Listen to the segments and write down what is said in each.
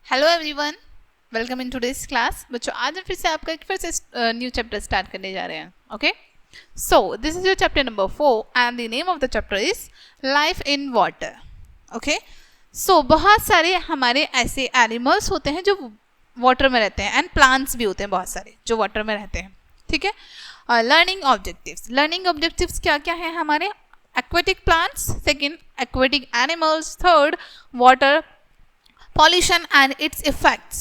Hello everyone, welcome in today's class. बच्चों, आज हम फिर से आपका एक फिर से न्यू चैप्टर स्टार्ट करने जा रहे हैं। Okay, so this is your chapter number 4 and the name of the chapter is life in water. Okay, so बहुत सारे हमारे ऐसे एनिमल्स होते हैं जो वाटर में रहते हैं एंड प्लांट्स भी होते हैं बहुत सारे जो वाटर में रहते हैं। ठीक है, लर्निंग ऑब्जेक्टिव्स क्या क्या है हमारे? aquatic plants, second aquatic animals, third water pollution and its effects,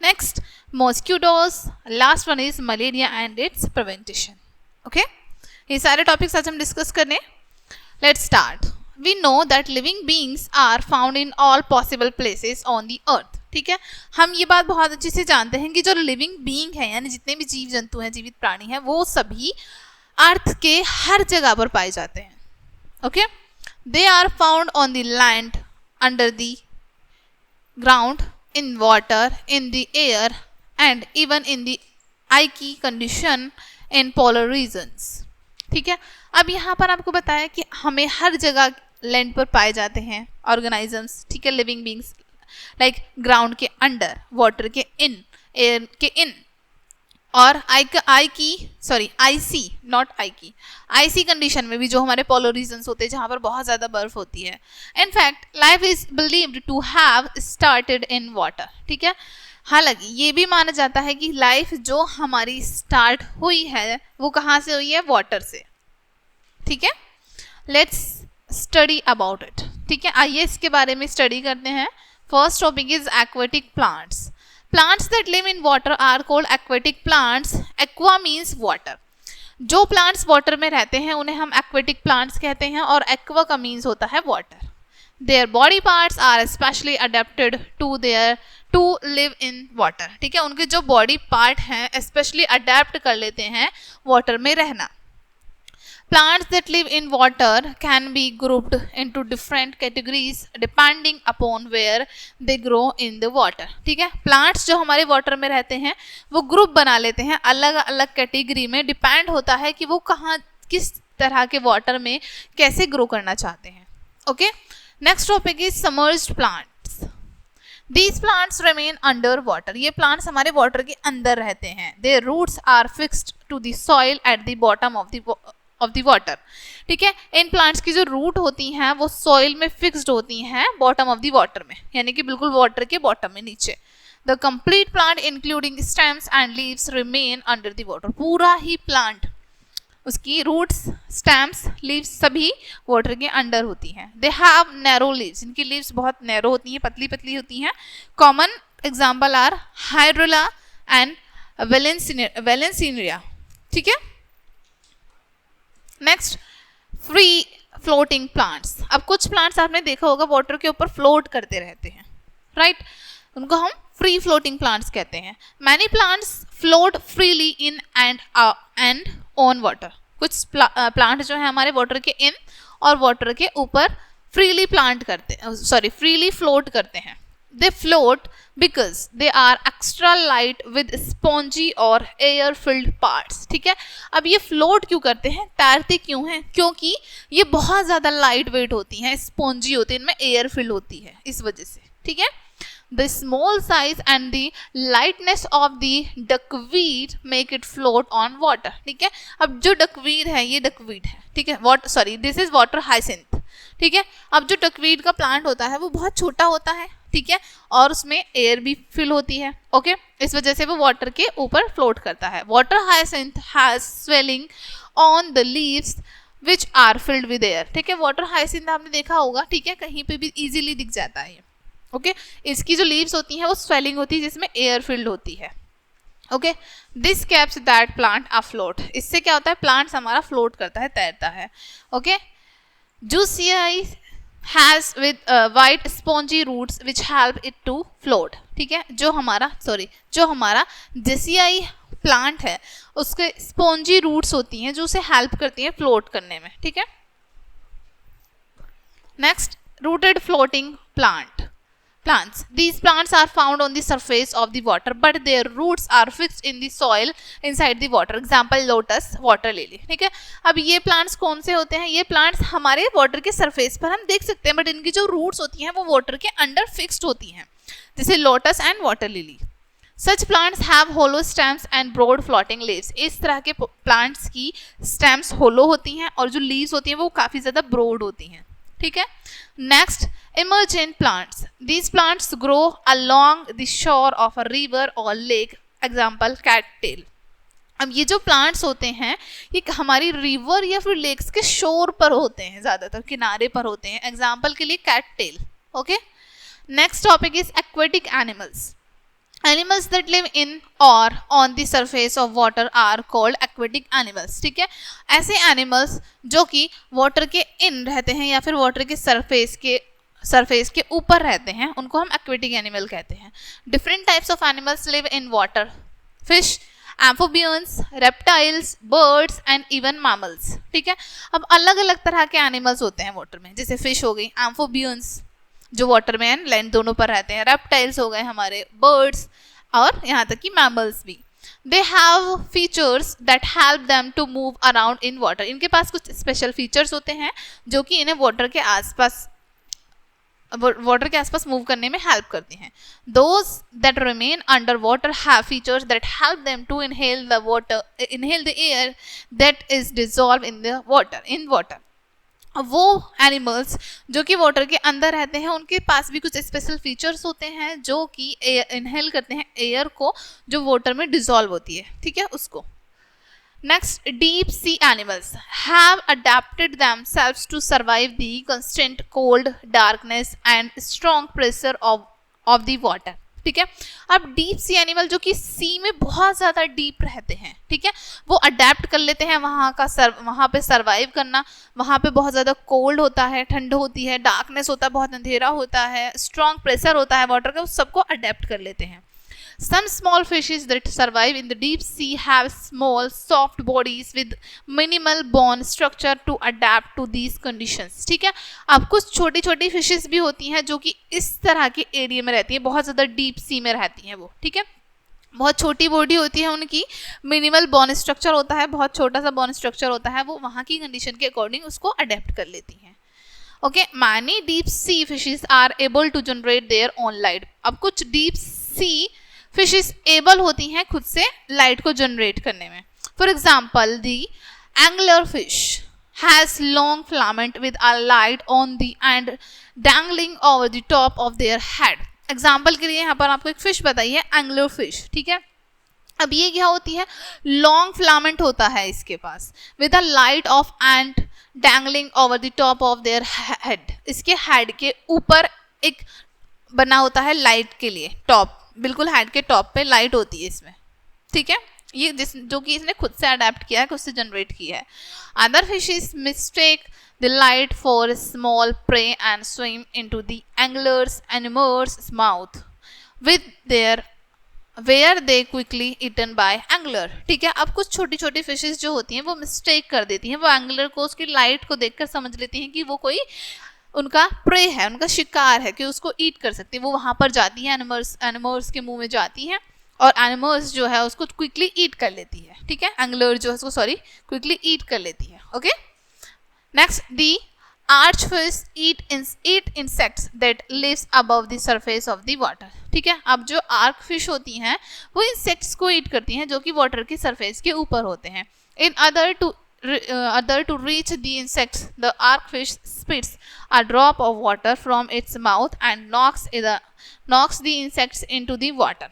next mosquitoes, last one is malaria and its prevention. Okay, ये सारे टॉपिक्स आज हम डिस्कस करने। Let's start. We know that living beings are found in all possible places on the earth. ठीक है, हम ये बात बहुत अच्छे से जानते हैं कि जो लिविंग बीइंग है यानी जितने भी जीव जंतु हैं, जीवित प्राणी हैं, वो सभी अर्थ के हर जगह पर पाए जाते हैं। Okay, they are found on the land, under the ground, in water, in the air, and even in the icy condition in polar regions. ठीक है, अब यहाँ पर आपको बताया कि हमें हर जगह लैंड पर पाए जाते हैं ऑर्गेनिजम्स। ठीक है, लिविंग बींग्स लाइक ग्राउंड के अंडर, वाटर के इन, एयर के इन, और आईसी कंडीशन में भी जो हमारे पोलर रीजन्स होते हैं जहाँ पर बहुत ज़्यादा बर्फ होती है। In fact life is believed to have started in water. ठीक है, हालांकि ये भी माना जाता है कि लाइफ जो हमारी स्टार्ट हुई है वो कहाँ से हुई है? वाटर से। ठीक है, लेट्स स्टडी अबाउट इट। ठीक है, आइए इसके बारे में स्टडी करते हैं। First topic is aquatic plants. Plants that live in water are called aquatic plants. Aqua means water. जो plants water में रहते हैं उन्हें हम aquatic plants कहते हैं और aqua का means होता है water. Their body parts are especially adapted to live in water. ठीक है, उनके जो body part हैं especially adapt कर लेते हैं water में रहना। Plants that live in water can be grouped into different categories depending upon where they grow in the water. ठीक है, plants जो हमारे water में रहते हैं वो ग्रुप बना लेते हैं अलग अलग कैटेगरी में। डिपेंड होता है कि वो कहाँ किस तरह के वाटर में कैसे ग्रो करना चाहते हैं। Okay, next topic is submerged plants. These plants remain under water. ये plants हमारे water के अंदर रहते हैं। Their roots are fixed to the soil at the bottom of the water. ठीक है, इन प्लांट्स की जो रूट होती हैं वो सॉइल में फिक्स्ड होती हैं बॉटम ऑफ द वाटर में, यानी कि बिल्कुल वाटर के बॉटम में नीचे। The complete plant including stems and leaves remain under the water. पूरा ही प्लांट, उसकी रूट्स, स्टेम्स, लीव्स सभी वाटर के अंडर होती हैं। They have narrow leaves. इनकी लीव्स बहुत नैरो होती हैं, पतली पतली होती हैं। Common example are hydrilla and vallisneria. ठीक है, नेक्स्ट फ्री फ्लोटिंग प्लांट्स। अब कुछ प्लांट्स आपने देखा होगा वाटर के ऊपर फ्लोट करते रहते हैं, राइट? उनको हम फ्री फ्लोटिंग प्लांट्स कहते हैं। Many plants float freely in and on water. कुछ प्लांट जो है हमारे वाटर के इन और वाटर के ऊपर फ्रीली फ्लोट करते हैं। They float because they are extra light with spongy और air filled parts. ठीक है, अब ये float क्यों करते हैं, तैरते क्यों हैं? क्योंकि ये बहुत ज़्यादा लाइट वेट होती हैं, स्पॉन्जी होती है, इनमें एयर फिल होती है, इस वजह से। ठीक है, the small size and the lightness of the duckweed make it float on water. ठीक है, अब जो duckweed है ये duckweed है। ठीक है, this is water hyacinth. ठीक है, अब जो duckweed का प्लांट होता है वो बहुत छोटा होता है। ठीक है, और उसमें एयर भी फिल होती है। ओके, इस वजह से वो वाटर के ऊपर फ्लोट करता है। Water hyacinth has swelling on the leaves which are filled with air. ठीक है, वाटर हाइसिंथ आपने देखा होगा, ठीक है, कहीं पे भी इजीली दिख जाता है। ओके, इसकी जो लीव्स होती हैं वो स्वेलिंग होती है जिसमें एयर फिल्ड होती है। Okay, this caps that plant afloat. इससे क्या होता है, प्लांट्स हमारा फ्लोट करता है, तैरता है। Okay, jussiaea has with white spongy roots which help it to float. ठीक है, जो हमारा जेसियाई प्लांट है उसके स्पॉन्जी रूट्स होती हैं जो उसे हेल्प करती हैं फ्लोट करने में। ठीक है, next rooted floating plant. plants. These plants are found on the surface of the water, but their roots are fixed in the soil inside the water. Example lotus, water lily. ठीक है, अब ये plants कौन से होते हैं? ये plants हमारे water के surface पर हम देख सकते हैं, but इनकी जो roots होती हैं वो water के अंदर fixed होती हैं, जैसे lotus and water lily. Such plants have hollow stems and broad floating leaves. इस तरह के plants की stems hollow होती हैं और जो leaves होती हैं वो काफ़ी ज़्यादा broad होती हैं. ठीक है. Next, emergent plants. These plants grow along the shore of a river or lake. Example cattail. अब ये जो प्लांट्स होते हैं ये हमारी रिवर या फिर लेक्स के शोर पर होते हैं, ज़्यादातर किनारे पर होते हैं. एग्जाम्पल के लिए cattail. Okay. Next topic is aquatic animals. Animals that live in or on the surface of water are called aquatic animals. ठीक है, ऐसे animals जो कि water के in रहते हैं या फिर water के surface के ऊपर रहते हैं उनको हम aquatic animal कहते हैं. Different types of animals live in water. Fish, amphibians, reptiles, birds and even mammals. ठीक है, अब अलग अलग तरह के animals होते हैं water में, जैसे fish हो गई, amphibians जो वाटर में एंड लैंड दोनों पर रहते हैं, रेप्टाइल्स हो गए हमारे, बर्ड्स और यहाँ तक कि मैमल्स भी. They have features that help them to move around in water. इनके पास कुछ स्पेशल फीचर्स होते हैं जो कि इन्हें वाटर के आसपास मूव करने में हेल्प करती हैं. Those that remain under water have features that help them to inhale the air that is dissolve in water. वो एनिमल्स जो कि वाटर के अंदर रहते हैं उनके पास भी कुछ स्पेशल फीचर्स होते हैं जो कि इनहेल करते हैं एयर को जो वाटर में डिजॉल्व होती है. ठीक है, उसको. Next, deep sea animals have adapted themselves to survive the constant cold, darkness and strong pressure of the water. ठीक है, अब डीप सी एनिमल जो कि सी में बहुत ज़्यादा डीप रहते हैं, ठीक है, वो अडेप्ट कर लेते हैं वहाँ पे सर्वाइव करना. वहाँ पे बहुत ज़्यादा कोल्ड होता है, ठंड होती है, डार्कनेस होता है, बहुत अंधेरा होता है, स्ट्रॉन्ग प्रेशर होता है वाटर का, वो सबको अडेप्ट कर लेते हैं. Some small fishes that survive in the deep sea have small, soft bodies with minimal bone structure to adapt to these conditions. ठीक है, अब कुछ छोटी छोटी फिशेस भी होती हैं जो कि इस तरह के एरिया में रहती हैं, बहुत ज़्यादा डीप सी में रहती हैं वो. ठीक है, बहुत छोटी बॉडी होती है उनकी, मिनिमल बोन स्ट्रक्चर होता है, बहुत छोटा सा बोन स्ट्रक्चर होता है, वो वहाँ की कंडीशन के अकॉर्डिंग उसको अडेप्ट कर लेती हैं. Okay, many deep sea fishes are able to generate their own light. अब कुछ डीप सी फिशेस एबल होती हैं खुद से लाइट को जनरेट करने में. For example, the angler fish has long filament with a light on the end dangling over the top of their head. Example के लिए यहाँ पर आपको एक फिश बताइए, एंगलर फिश. ठीक है, अब ये क्या होती है, लॉन्ग फिलामेंट होता है इसके पास, with a light of and dangling over the top of their head. इसके हेड के ऊपर एक बना होता है लाइट के लिए, टॉप, बिल्कुल हेड के टॉप पे लाइट होती है इसमें. ठीक है, ये जो कि इसने खुद से अडेप्ट किया है, खुद से जनरेट किया है. Other fishes mistake the light for small prey and swim into the angler's mouth with their where they quickly eaten by angler. ठीक है, अब कुछ छोटी छोटी फिशेस जो होती हैं वो मिस्टेक कर देती हैं, वो एंगलर को उसकी लाइट को देखकर समझ लेती हैं कि वो कोई उनका प्रे है, उनका शिकार है, कि उसको ईट कर सकती है. वो वहाँ पर जाती है, एनिमल्स के मुंह में जाती हैं और एनिमल्स जो है उसको क्विकली ईट कर लेती है. ठीक है, एंगलर जो है उसको क्विकली ईट कर लेती है. Okay, next, the archfish eat insects that lives above the surface of the water. ठीक है, अब जो आर्क फिश होती हैं वो इंसेक्ट्स को ईट करती हैं जो कि वाटर की सरफेस के ऊपर होते हैं. इन other to reach the insects, the arkfish spits a drop of water from its mouth and knocks the insects into the water.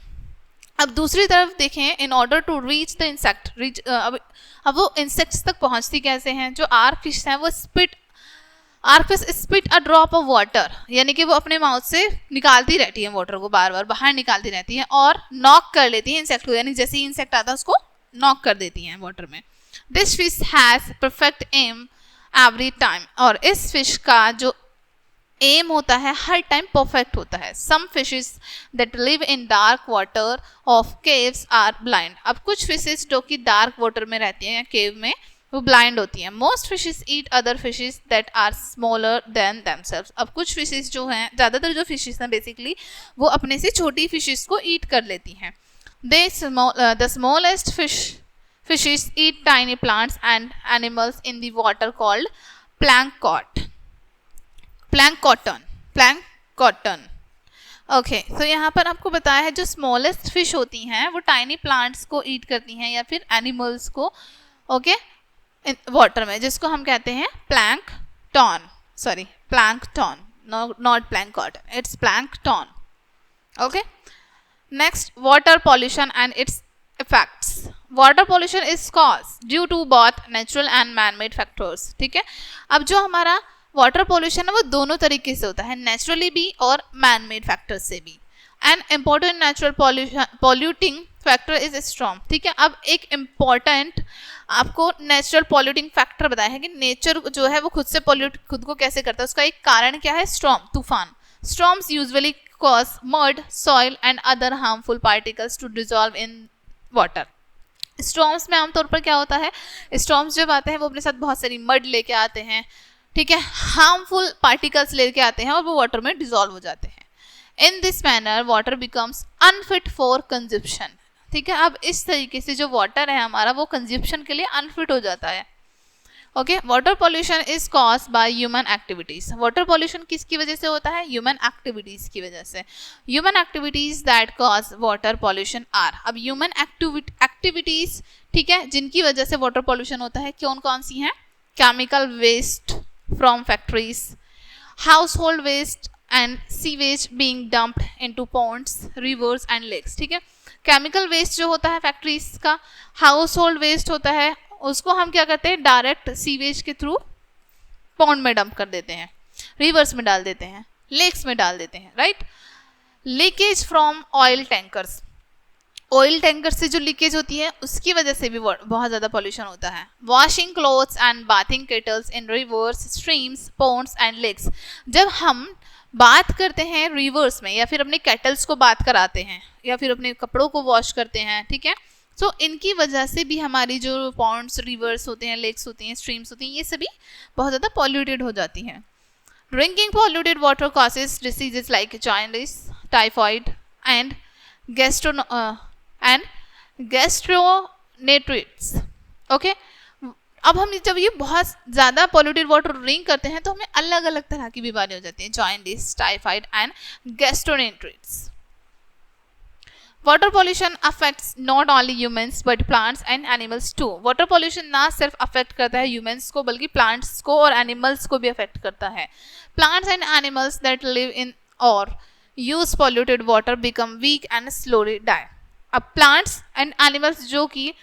अब दूसरी तरफ देखें, in order to reach the insect, अब वो insects तक पहुंचती कैसे हैं? जो arkfish हैं वो archfish spit a drop of water, यानी कि वो अपने माउथ से निकालती रहती है वाटर को, बार बार बाहर निकालती रहती है और नॉक कर लेती है इंसेक्ट को, यानी जैसे ही इंसेक्ट आता है उसको नॉक कर देती हैं वाटर में. This fish has perfect aim every time. और इस फिश का जो एम होता है हर टाइम परफेक्ट होता है. Some fishes that live in dark water of caves are blind. अब कुछ फिशेस जो कि डार्क वाटर में रहती हैं या केव में, वो ब्लाइंड होती हैं. Most fishes eat other fishes that are smaller than themselves. अब कुछ फिशेस जो हैं, ज़्यादातर जो फिशेस हैं बेसिकली वो अपने से छोटी फिशेस को ईट कर लेती हैं. The smallest fishes eat tiny plants and animals in the water called plankton. Okay, तो यहाँ पर आपको बताया है जो स्मॉलेस्ट फिश होती हैं वो टाइनी प्लांट्स को ईट करती हैं या फिर एनिमल्स को, ओके, वाटर में, जिसको हम कहते हैं plankton. Not plankton, it's plankton. Okay, next, water pollution and it's effects. Water pollution is caused due to both natural and man-made factors. ठीक है, अब जो हमारा वाटर पॉल्यूशन है वो दोनों तरीके से होता है, नेचुरली भी और मैन मेड फैक्टर से भी. An important natural polluting factor is storm. ठीक है, अब एक इम्पॉर्टेंट आपको नेचुरल पॉल्यूटिंग फैक्टर बताया है कि नेचर जो है वो खुद से पॉल्यूट खुद को कैसे करता है. उसका एक कारण क्या है? स्टॉर्म, तूफान. Storms usually cause mud, soil and other harmful particles to dissolve in water. Storms में आमतौर पर क्या होता है, स्टॉर्म्स जब आते हैं वो अपने साथ बहुत सारी मड लेके आते हैं, ठीक है, हार्मफुल पार्टिकल्स लेके आते हैं और वो वाटर में डिसॉल्व हो जाते हैं. In this manner water becomes unfit for consumption. ठीक है, अब इस तरीके से जो वाटर है हमारा वो कंजप्शन के लिए अनफिट हो जाता है. Okay, water pollution is cause by human activities. Water pollution किसकी वजह से होता है? ह्यूमन एक्टिविटीज की वजह से. Human activities that cause water pollution are. अब ह्यूमन एक्टिविटीज, ठीक है, जिनकी वजह से वाटर पॉल्यूशन होता है, कौन कौन सी हैं? Chemical waste from factories, household waste and sewage being dumped into ponds, rivers and lakes. ठीक है, केमिकल वेस्ट जो होता है फैक्ट्रीज का, हाउस होल्ड वेस्ट होता है, उसको हम क्या करते हैं? डायरेक्ट सीवेज के थ्रू पॉन्ड में डंप कर देते हैं, रिवर्स में डाल देते हैं, लेक्स में डाल देते हैं, right. Leakage from oil tankers. Oil tanker से जो लीकेज होती है उसकी वजह से भी बहुत ज़्यादा पॉल्यूशन होता है. Washing clothes and bathing cattles in rivers, streams, ponds and lakes. जब हम बात करते हैं रिवर्स में या फिर अपने केटल्स को बात कराते हैं या फिर अपने कपड़ों को वॉश करते हैं, ठीक है, तो इनकी वजह से भी हमारी जो पॉन्ड्स, रिवर्स होते हैं, लेक्स होती हैं, स्ट्रीम्स होती हैं, ये सभी बहुत ज़्यादा पॉल्यूटेड हो जाती हैं. Drinking polluted water causes diseases like jaundice, typhoid and gastroenteritis. Okay, अब हम जब ये बहुत ज़्यादा पॉल्यूटेड वाटर ड्रिंक करते हैं तो हमें अलग अलग तरह की बीमारी हो जाती हैं, jaundice, typhoid and gastroenteritis. Water pollution affects not only humans but plants and animals too. Water pollution ना सिर्फ अफेक्ट करता है ह्यूमंस को बल्कि प्लांट्स को और एनिमल्स को भी अफेक्ट करता है. Plants and animals that live in or use polluted water become weak and slowly die. अब प्लांट्स एंड एनिमल्स जो कि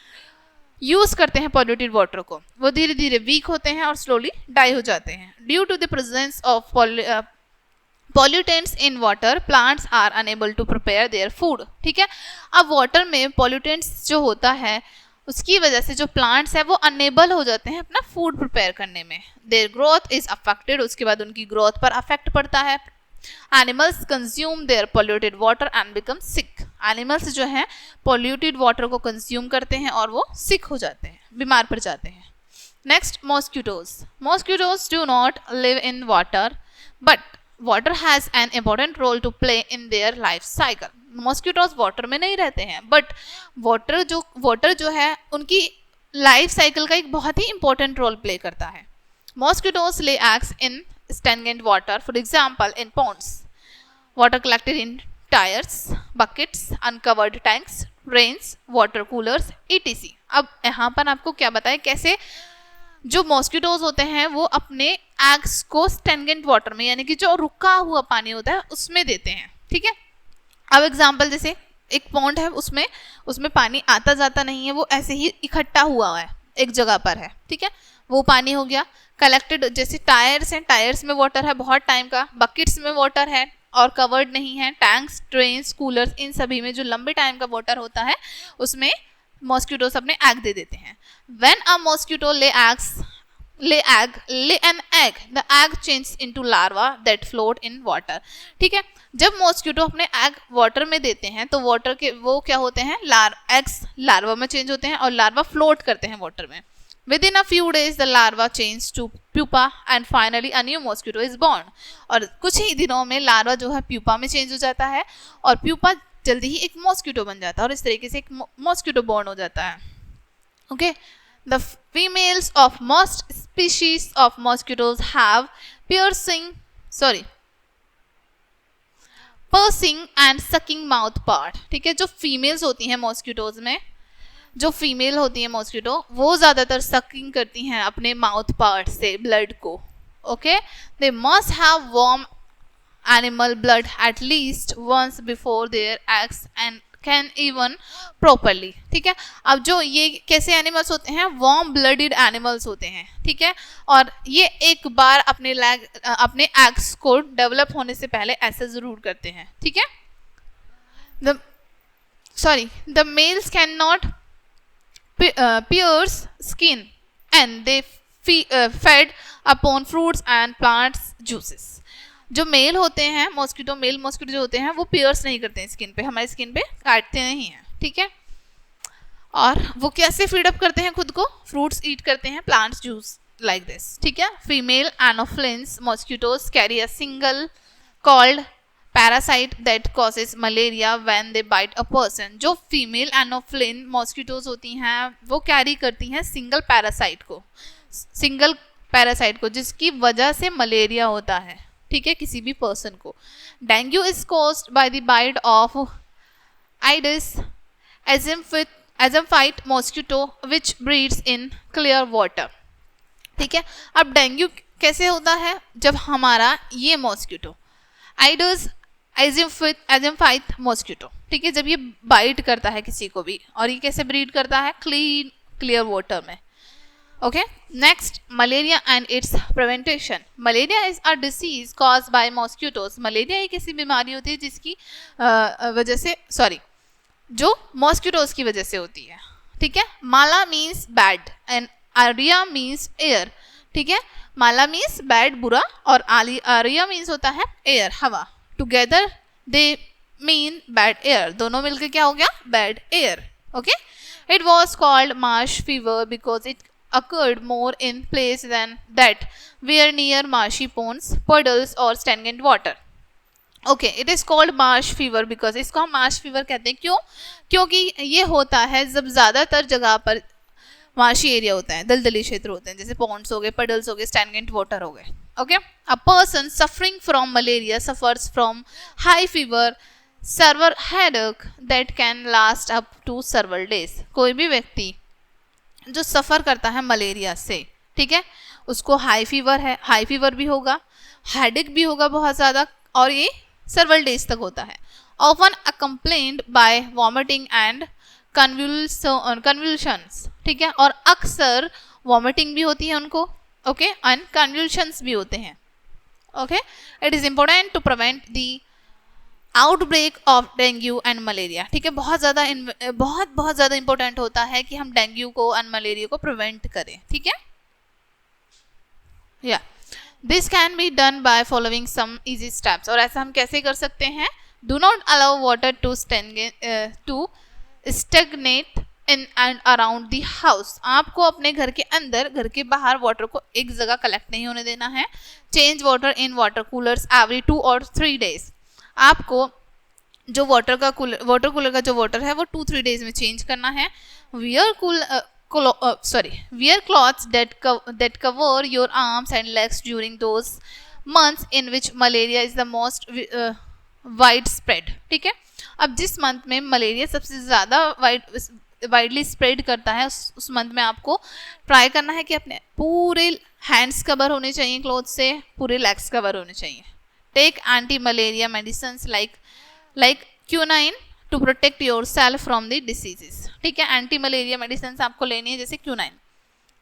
यूज करते हैं पॉल्यूटेड वाटर को वो धीरे धीरे वीक होते हैं और स्लोली डाई हो जाते हैं. Due to the presence of pollutants in water, plants are unable to prepare their food. ठीक है, अब वाटर में pollutants जो होता है उसकी वजह से जो प्लांट्स है वो अनेबल हो जाते हैं अपना फूड प्रिपेयर करने में. देयर ग्रोथ इज अफेक्टेड, उसके बाद उनकी ग्रोथ पर अफेक्ट पड़ता है. Animals consume their polluted water and become sick. Animals जो हैं पॉल्यूटेड वाटर को कंज्यूम करते हैं और वो सिक हो जाते हैं, बीमार पड़ जाते हैं. Next, mosquitoes. Mosquitoes do not live in water but water has an important role to play in their life cycle. Mosquitoes water में नहीं रहते हैं बट वाटर जो है उनकी लाइफ साइकिल का एक बहुत ही इंपॉर्टेंट रोल प्ले करता है. Mosquitoes lay eggs in stagnant water, for example in ponds. Water collected in tyres, buckets, uncovered tanks, drains, water coolers, etc. अब यहाँ पर आपको क्या बताएं कैसे जो मॉस्किटोज होते हैं वो अपने एग्स को स्टैग्नेंट वाटर में यानी कि जो रुका हुआ पानी होता है उसमें देते हैं. ठीक है, अब एग्जाम्पल जैसे एक पॉन्ड है, उसमें पानी आता जाता नहीं है, वो ऐसे ही इकट्ठा हुआ है एक जगह पर है. ठीक है, वो पानी हो गया कलेक्टेड. जैसे टायर्स हैं, टायर्स में वाटर है बहुत टाइम का, बकेट्स में वाटर है और कवर्ड नहीं है, टैंक्स, ट्रेन्स, कूलर्स, इन सभी में जो लंबे टाइम का वाटर होता है उसमें मॉस्किटोज अपने एग दे देते हैं. When a mosquito lay an egg, the egg changes into larva that float in water. ठीक है, जब मॉस्किटो अपने एग वाटर में देते हैं तो वाटर के वो क्या होते हैं, एग्स लार्वा में चेंज होते हैं और लार्वा फ्लोट करते हैं वाटर में. Within a few days, the larva changes to pupa and finally a new mosquito is born. और कुछ ही दिनों में लार्वा जो है प्यूपा में चेंज हो जाता है और प्यूपा जल्दी ही एक मॉस्किटो बन जाता है और इस तरीके से एक मॉस्किटो बॉर्न हो जाता है. Okay. The females of most species of mosquitoes have piercing and sucking mouth part. ठीक है. जो फीमेल्स होती हैं मॉस्किटोज में, जो फीमेल होती है मॉस्किटो, वो ज़्यादातर सकिंग करती हैं अपने माउथ पार्ट से ब्लड को. Okay. They must have warm animal blood at least once before their acts and can even properly. ठीक है. अब जो ये कैसे एनिमल्स होते हैं, वार्म ब्लडेड एनिमल्स होते हैं. ठीक है. और ये एक बार अपने एग्स को डेवलप होने से पहले ऐसा ज़रूर करते हैं. ठीक है. The mails can not pierce skin and they fed upon fruits and plants juices. जो मेल होते हैं मेल मॉस्किटो जो होते हैं वो पियर्स नहीं करते हैं स्किन पे, हमारी स्किन पे काटते नहीं हैं. ठीक है. और वो कैसे फीड अप करते हैं खुद को, फ्रूट्स ईट करते हैं, प्लांट्स जूस लाइक दिस. ठीक है. Female anopheles mosquitoes carry a single called parasite that causes malaria when they bite a person. जो फीमेल एनोफ्लिन मॉस्किटोज होती हैं वो कैरी करती हैं सिंगल पैरासाइट को जिसकी वजह से मलेरिया होता है. ठीक है. किसी भी पर्सन को. Dengue is caused by the bite of aedes aegypti mosquito which breeds in clear water. ठीक है. अब डेंगू कैसे होता है, जब हमारा ये मॉस्किटो आइडिस एजम्फाइट मॉस्किटो, ठीक है, जब ये बाइट करता है किसी को भी, और ये कैसे ब्रीड करता है, क्लियर वाटर में. Okay. Next, malaria and it's prevention. Malaria is a disease caused by mosquitoes. Malaria एक ऐसी बीमारी होती है जिसकी वजह से जो मॉस्किटोज की वजह से होती है. ठीक है. माला मीन्स बैड एंड आरिया मीन्स एयर. ठीक है. माला मीन्स बैड बुरा और आरिया मीन्स होता है एयर हवा. Together they mean bad air. दोनों मिलकर क्या हो गया, bad air. Okay. It was called Marsh fever because it occurred more in place than that were near marshy ponds, puddles or stagnant water. Okay, it is called marsh fever because इसको हम marsh fever कहते हैं. क्यों? क्योंकि ये होता है जब ज़्यादातर जगह पर मार्शी एरिया होता है, दलदली क्षेत्र होते हैं, जैसे पॉन्ड्स हो गए, पडल्स हो गए, स्टैगनेंट वाटर हो गए. Okay. A person suffering from malaria suffers from high fever, severe headache that can last up to several days. कोई भी व्यक्ति जो सफ़र करता है मलेरिया से, ठीक है, उसको हाई फीवर भी होगा, हेडेक भी होगा बहुत ज़्यादा, और ये several days तक होता है. Often accompanied by vomiting and convulsions. ठीक है. और अक्सर वॉमिटिंग भी होती है उनको. ओके. एंड कन्वल्शंस भी होते हैं. Okay. It is important to prevent the outbreak of dengue and malaria. ठीक है. बहुत ज़्यादा इंपॉर्टेंट होता है कि हम डेंगू को एंड मलेरिया को प्रिवेंट करें. ठीक है. या this can be done by following some easy steps. और ऐसा हम कैसे कर सकते हैं, do not allow water to stagnate in and around the house. आपको अपने घर के अंदर, घर के बाहर वाटर को एक जगह कलेक्ट नहीं होने देना है. Change water in water coolers every 2 or 3 days. आपको जो वाटर कूलर का जो वाटर है वो 2-3 days में चेंज करना है. Wear clothes that cover your arms and legs during those months in which malaria is the most widespread. ठीक है. अब जिस मंथ में मलेरिया सबसे ज़्यादा वाइडली स्प्रेड करता है उस मंथ में आपको ट्राई करना है कि अपने पूरे हैंड्स कवर होने चाहिए क्लॉथ से, पूरे लेग्स कवर होने चाहिए. Take anti-malaria medicines like quinine to protect yourself from the diseases. ठीक है. एंटी मलेरिया मेडिसिन आपको लेनी है, जैसे quinine.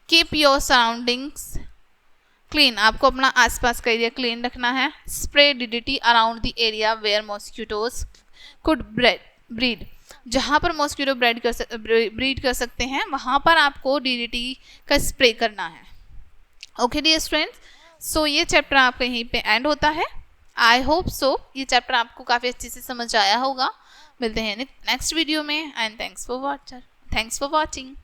Keep your surroundings clean. आपको अपना आसपास का एरिया क्लीन रखना है. Spray DDT around the area where mosquitoes could breed. जहाँ पर मॉस्किटो ब्रीड कर सकते हैं वहाँ पर आपको DDT का स्प्रे करना है. ओके डियर स्टूडेंट्स, सो ये चैप्टर आपका यहीं पे एंड होता है. आई होप सो ये चैप्टर आपको काफ़ी अच्छे से समझ आया होगा. मिलते हैं नेक्स्ट वीडियो में. And thanks for watching.